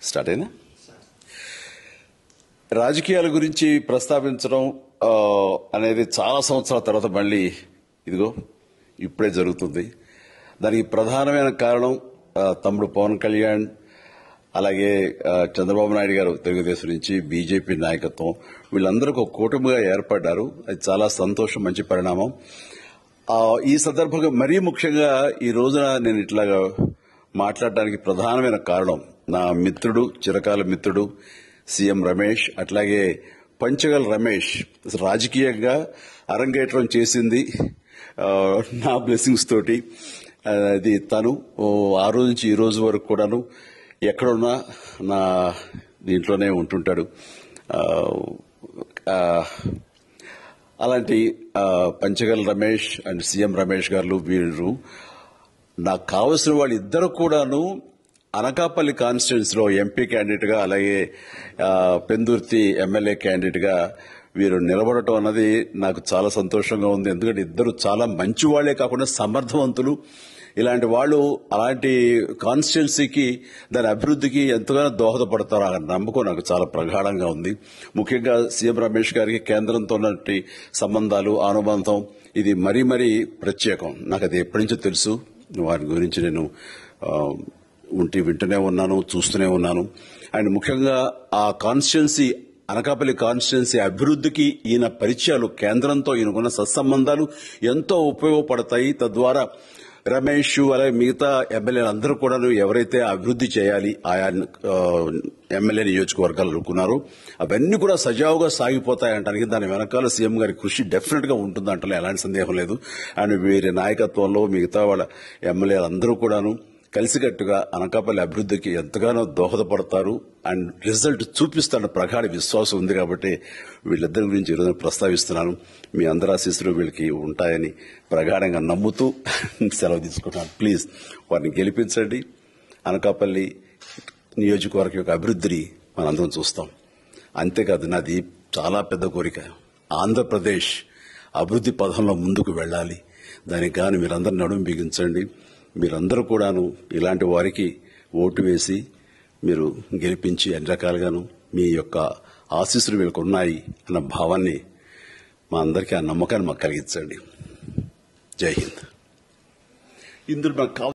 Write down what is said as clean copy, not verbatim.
Start అయినా రాజకీయాల గురించి ప్రస్తావించడం అనేది చాలా సంవత్సరాల తర్వాత మళ్ళీ ఇదిగో ఇప్పుడే జరుగుతుంది. దానికి ప్రధానమైన కారణం తమ్ముడు పవన్ కళ్యాణ్, అలాగే చంద్రబాబు నాయుడు గారు తెలుగుదేశం నుంచి, బీజేపీ నాయకత్వం వీళ్ళందరూ ఒక కూటమిగా ఏర్పడ్డారు. అది చాలా సంతోషం, మంచి పరిణామం. ఈ సందర్భంగా మరీ ముఖ్యంగా ఈ రోజున నేను ఇట్లాగా మాట్లాడడానికి ప్రధానమైన కారణం నా మిత్రుడు, చిరకాల మిత్రుడు సీఎం రమేష్, అట్లాగే పంచగల్ రమేష్ రాజకీయంగా అరంగేట్రం చేసింది నా బ్లెస్సింగ్స్ తోటి. అది తను ఆ రోజు నుంచి ఈ రోజు వరకు కూడాను ఎక్కడున్నా నా దీంట్లోనే ఉంటుంటాడు. అలాంటి పంచగల్ రమేష్ అండ్ సీఎం రమేష్ గారు వీరు నాకు కావలసిన వాళ్ళు ఇద్దరు కూడాను అనకాపల్లి కాన్స్టిట్యున్సీ లో ఎంపీ క్యాండిడేట్ గా, అలాగే పెందుర్తి ఎమ్మెల్యే క్యాండిడేట్ గా వీరు నిలబడటం అన్నది నాకు చాలా సంతోషంగా ఉంది. ఎందుకంటే ఇద్దరు చాలా మంచి వాళ్లే కాకుండా సమర్థవంతులు. ఇలాంటి వాళ్ళు అలాంటి కాన్స్టిట్యున్సీకి, దాని అభివృద్ధికి ఎంతగానో దోహదపడతారు అన్న నమ్మకం నాకు చాలా ప్రగాఢంగా ఉంది. ముఖ్యంగా సీఎం రమేష్ గారికి కేంద్రంతో ఉన్నటువంటి సంబంధాలు, అనుబంధం ఇది మరీ మరీ ప్రత్యేకం. నాకు అది ఎప్పటి నుంచో తెలుసు. వారి గురించి నేను వింటూనే ఉన్నాను, చూస్తూనే ఉన్నాను. అండ్ ముఖ్యంగా ఆ కాన్స్టిట్యున్సీ, అనకాపల్లి కాన్స్టిట్యున్సీ అభివృద్ధికి ఈయన పరిచయాలు, కేంద్రంతో ఈయనకున్న సత్సంబంధాలు ఎంతో ఉపయోగపడతాయి. తద్వారా రమేష్ అలాగే మిగతా ఎమ్మెల్యేలందరూ కూడా ఎవరైతే అభివృద్ది చేయాలి ఆయా ఎమ్మెల్యే నియోజకవర్గాలు అనుకున్నారో అవన్నీ కూడా సజావుగా సాగిపోతాయంటానికి దాని వెనకాల సీఎం గారి కృషి డెఫినెట్ గా ఉంటుందంటే ఎలాంటి సందేహం లేదు. అండ్ వీరి నాయకత్వంలో మిగతా వాళ్ళ ఎమ్మెల్యేలందరూ కూడాను కలిసికట్టుగా అనకాపల్లి అభివృద్ధికి ఎంతగానో దోహదపడతారు అండ్ రిజల్ట్ చూపిస్తారన్న ప్రగాఢ విశ్వాసం ఉంది. కాబట్టి వీళ్ళిద్దరి గురించి ఈరోజు ప్రస్తావిస్తున్నాను. మీ అందరి ఆశీస్సులు వీళ్ళకి ఉంటాయని ప్రగాఢంగా నమ్ముతూ సెలవు తీసుకుంటాను. ప్లీజ్ వారిని గెలిపించండి. అనకాపల్లి నియోజకవర్గం యొక్క అభివృద్ధిని మనందరం చూస్తాం. అంతేకాదు, నాది చాలా పెద్ద కోరిక, ఆంధ్రప్రదేశ్ అభివృద్ధి పథంలో ముందుకు వెళ్లాలి. దానికి గాను మీరందరూ నడుము బిగించండి. మీరందరూ కూడాను ఇలాంటి వారికి ఓటు వేసి మీరు గెలిపించి అన్ని రకాలుగాను మీ యొక్క ఆశీస్సులు వీళ్ళకు ఉన్నాయి అన్న భావాన్ని మా అందరికీ, ఆ నమ్మకాన్ని మాకు కలిగించండి. జై హింద్. ఇందులో మాకు